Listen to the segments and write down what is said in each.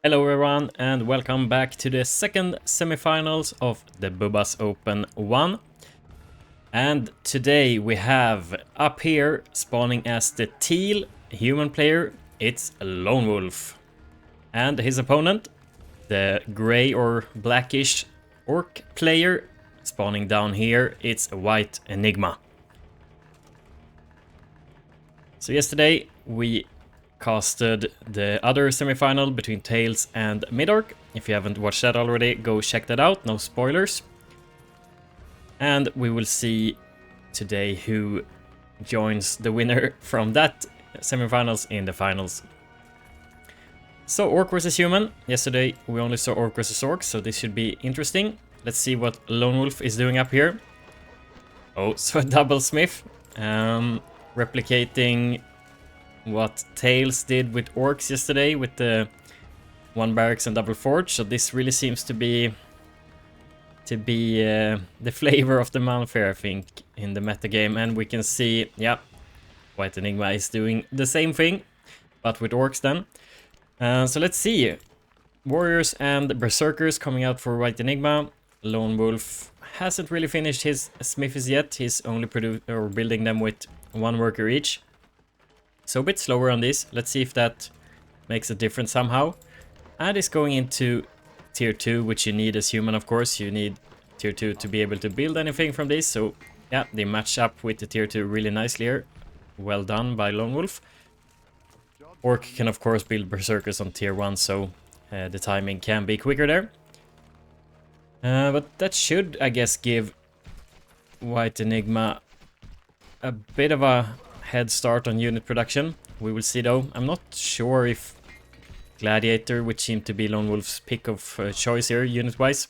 Hello everyone and welcome back to the second semifinals of the Bubbas Open 1. And today we have up here spawning as the teal human player, it's LoneWolf. And his opponent, the grey or blackish orc player, spawning down here, it's WhiteEnigma. So yesterday we casted the other semifinal between Tails and Mid-Orc. If you haven't watched that already, go check that out, no spoilers. And we will see today who joins the winner from that semifinals in the finals. So Orc versus Human. Yesterday we only saw Orc versus Orc, so this should be interesting. Let's see what LoneWolf is doing up here. Oh, so a double smith. Replicating what Tails did with Orcs yesterday with the one barracks and double forge. So this really seems to be the flavor of the month here, I think, in the metagame. And we can see, yeah, WhiteEnigma is doing the same thing, but with Orcs then. So let's see. Warriors and Berserkers coming out for WhiteEnigma. LoneWolf hasn't really finished his smithies yet. He's only building them with one worker each. So a bit slower on this. Let's see if that makes a difference somehow. And it's going into tier 2, which you need as human, of course. You need tier 2 to be able to build anything from this. So yeah, they match up with the tier 2 really nicely here. Well done by LoneWolf. Orc can of course build Berserkers on tier 1, so the timing can be quicker there. But that should, I guess, give WhiteEnigma a bit of a head start on unit production. We will see though. I'm not sure if Gladiator, which seemed to be LoneWolf's pick of choice here unit wise,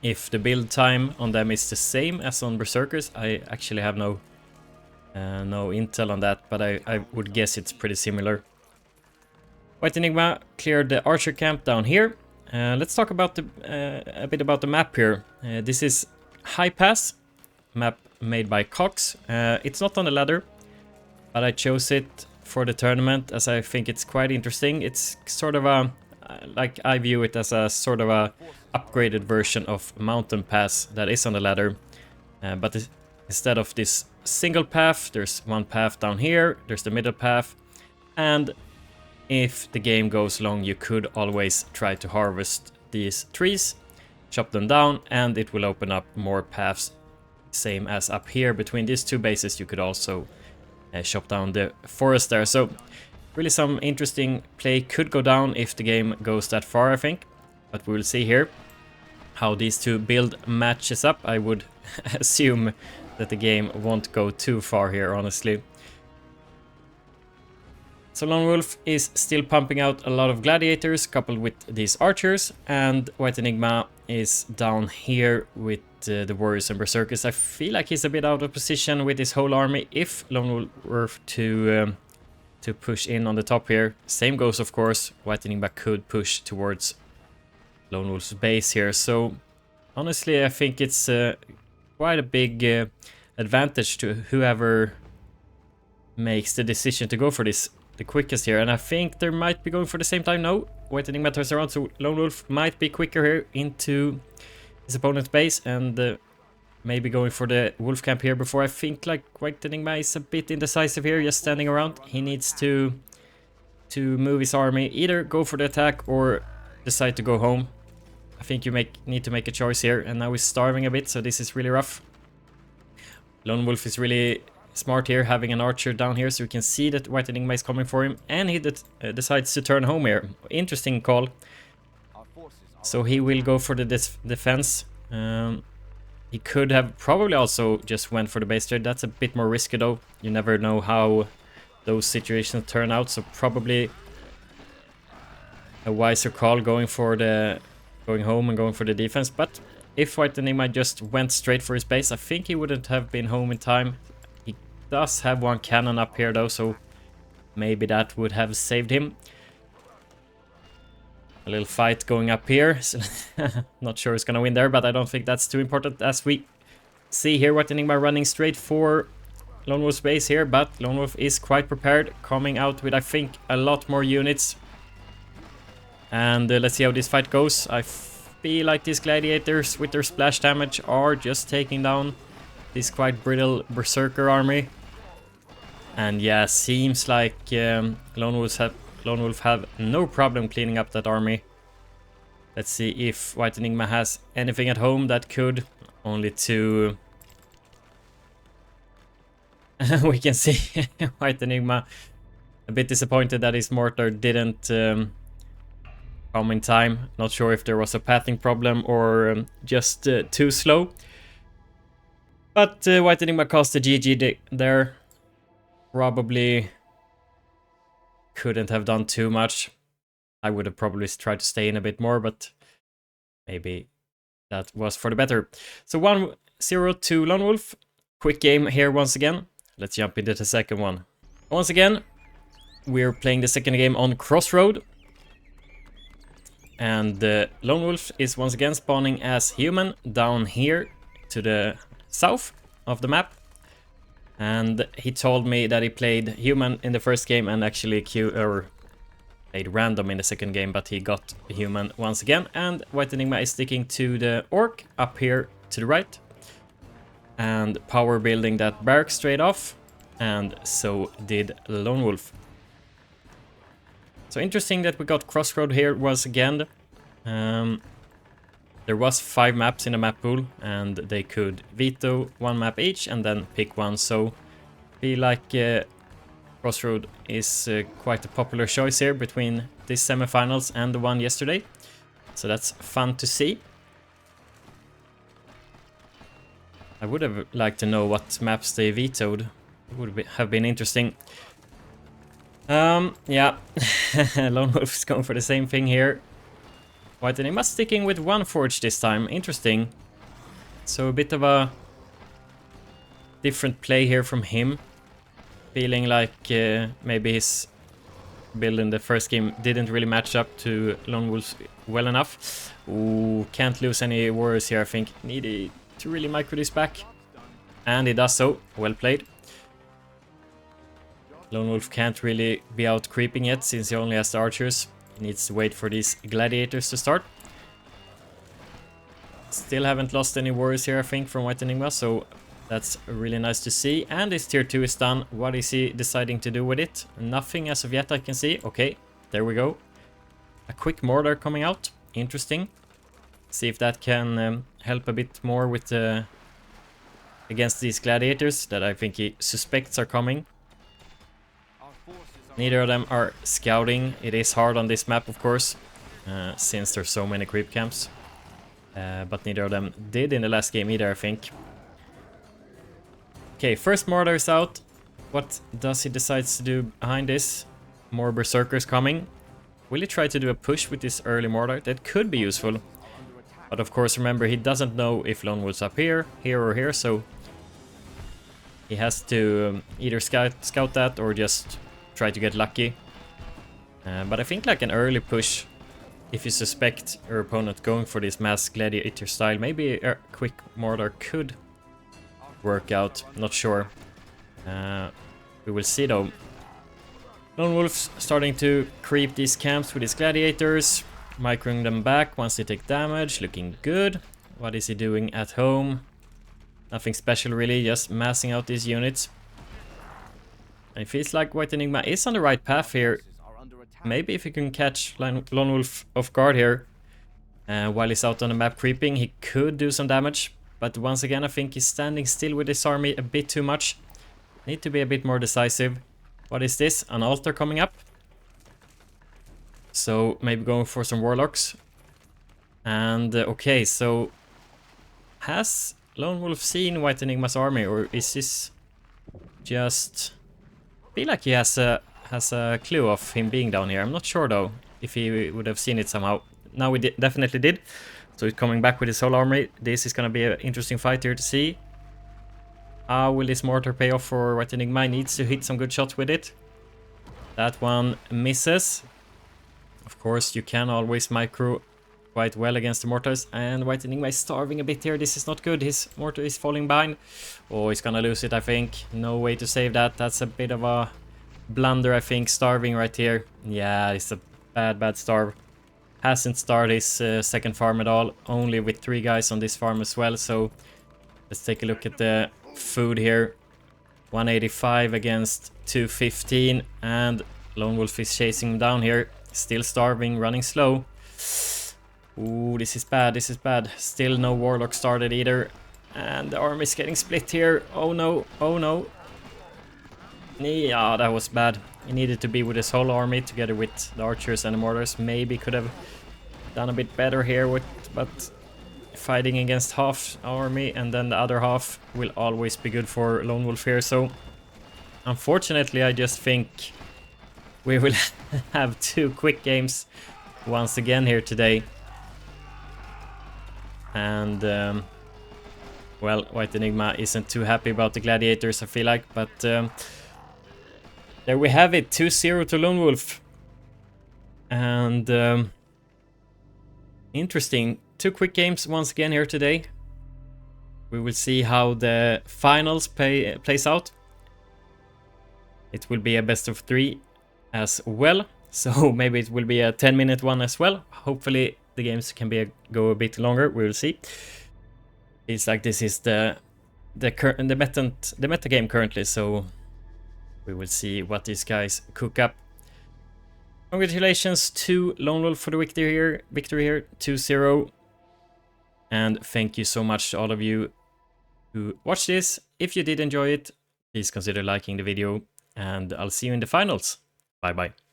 if the build time on them is the same as on Berserkers. I actually have no intel on that, but I would guess it's pretty similar. WhiteEnigma cleared the archer camp down here. Let's talk about a bit about the map here. This is High Pass, map made by Cox. It's not on the ladder, but I chose it for the tournament as I think it's quite interesting. It's sort of a, like I view it as a sort of a upgraded version of Mountain Pass that is on the ladder. But instead of this single path, there's one path down here, there's the middle path. And if the game goes long, you could always try to harvest these trees, chop them down, and it will open up more paths. Same as up here between these two bases, you could also chop down the forest there. So really some interesting play could go down if the game goes that far, I think. But we will see here how these two build matches up. I would assume that the game won't go too far here, honestly. So LoneWolf is still pumping out a lot of gladiators coupled with these archers, and WhiteEnigma is down here with the warriors and berserkers. I feel like he's a bit out of position with his whole army if LoneWolf were to push in on the top here. Same goes, of course. WhiteEnigma could push towards LoneWolf's base here. So honestly, I think it's quite a big advantage to whoever makes the decision to go for this the quickest here. And I think they might be going for the same time. No, WhiteEnigma turns around, so LoneWolf might be quicker here into his opponent's base and maybe going for the wolf camp here before. I think like WhiteEnigma is a bit indecisive here, just standing around. He needs to move his army, either go for the attack or decide to go home. I think you need to make a choice here, and now he's starving a bit, so this is really rough. LoneWolf is really smart here, having an archer down here, so you can see that WhiteEnigma is coming for him, and he decides to turn home here. Interesting call. So he will go for the defense. He could have probably also just went for the base trade. That's a bit more risky though. You never know how those situations turn out, so probably a wiser call going home and going for the defense. But if WhiteEnigma just went straight for his base, I think he wouldn't have been home in time. He does have one cannon up here though, so maybe that would have saved him. A little fight going up here. So not sure who's gonna win there, but I don't think that's too important. As we see here, WhiteEnigma running straight for LoneWolf's base here, but LoneWolf is quite prepared, coming out with, I think, a lot more units. And let's see how this fight goes. I feel like these gladiators with their splash damage are just taking down this quite brittle berserker army. And yeah, seems like Lone Wolf have no problem cleaning up that army. Let's see if WhiteEnigma has anything at home that could. Only two. We can see WhiteEnigma a bit disappointed that his mortar didn't come in time. Not sure if there was a pathing problem or just too slow. But WhiteEnigma cost a GG there. Probably couldn't have done too much. I would have probably tried to stay in a bit more, but maybe that was for the better. So 1-0 to Lone Wolf. Quick game here once again. Let's jump into the second one. Once again, we're playing the second game on Crossroad. And Lone Wolf is once again spawning as human down here to the south of the map. And he told me that he played human in the first game and actually played random in the second game, but he got human once again. And WhiteEnigma is sticking to the orc up here to the right. And power building that barrack straight off. And so did Lone Wolf. So interesting that we got Crossroad here once again. There was 5 maps in the map pool, and they could veto 1 map each and then pick one. So I feel like Crossroad is quite a popular choice here between this semifinals and the one yesterday. So that's fun to see. I would have liked to know what maps they vetoed. It would have been interesting. Yeah, Lone Wolf is going for the same thing here. WhiteEnigma sticking with 1 forge this time. Interesting. So a bit of a different play here from him. Feeling like maybe his build in the first game didn't really match up to Lone Wolf well enough. Ooh, can't lose any warriors here, I think. Needed to really micro this back. And he does so. Well played. Lone Wolf can't really be out creeping yet since he only has the archers. He needs to wait for these gladiators to start. Still haven't lost any warriors here, I think, from WhiteEnigma, so that's really nice to see. And his tier 2 is done. What is he deciding to do with it? Nothing as of yet, I can see. Okay, there we go. A quick mortar coming out. Interesting. See if that can help a bit more with against these gladiators that I think he suspects are coming. Neither of them are scouting. It is hard on this map, of course, since there's so many creep camps. But neither of them did in the last game either, I think. Okay, first mortar is out. What does he decide to do behind this? More berserkers coming. Will he try to do a push with this early mortar? That could be useful. But of course, remember, he doesn't know if Lone Wolf's up here, or here, so he has to either scout that or just try to get lucky. But I think like an early push, if you suspect your opponent going for this mass gladiator style, maybe a quick mortar could work out. Not sure. We will see though. Lone Wolf's starting to creep these camps with his gladiators, microing them back once they take damage. Looking good. What is he doing at home? Nothing special really, just massing out these units. And it feels like WhiteEnigma is on the right path here. Maybe if he can catch Lone Wolf off guard here while he's out on the map creeping, he could do some damage. But once again, I think he's standing still with his army a bit too much. Need to be a bit more decisive. What is this? An altar coming up. So maybe going for some warlocks. And okay, so has Lone Wolf seen WhiteEnigma's army, or is this just... I feel like he has a clue of him being down here. I'm not sure though if he would have seen it somehow. Now we definitely did. So he's coming back with his whole army. This is gonna be an interesting fight here to see. How will this mortar pay off for WhiteEnigma? He needs to hit some good shots with it. That one misses. Of course, you can always micro quite well against the mortars. And WhiteEnigma is starving a bit here. This is not good. His mortar is falling behind. Oh, he's gonna lose it, I think. No way to save that. That's a bit of a blunder, I think. Starving right here. Yeah, it's a bad starve. hasn't started his second farm at all, only with 3 guys on this farm as well. So let's take a look at the food here. 185 against 215, and LoneWolf is chasing him down here. Still starving, running slow. Ooh, this is bad, this is bad. Still no Warlock started either. And the army is getting split here. Oh no, oh no. Yeah, that was bad. He needed to be with his whole army together with the archers and the mortars. Maybe could have done a bit better here, but fighting against half army and then the other half will always be good for LoneWolf here. So unfortunately, I just think we will have 2 quick games once again here today. And well, WhiteEnigma isn't too happy about the gladiators, I feel like, but there we have it, 2-0 to LoneWolf. And interesting, 2 quick games once again here today. We will see how the finals plays out. It will be a best of 3 as well, so maybe it will be a 10-minute one as well. Hopefully the games can go a bit longer. We will see. It's like this is the meta game currently, so we will see what these guys cook up. Congratulations to LoneWolf for the victory here, 2-0. And thank you so much to all of you who watched this. If you did enjoy it, please consider liking the video, and I'll see you in the finals. Bye bye.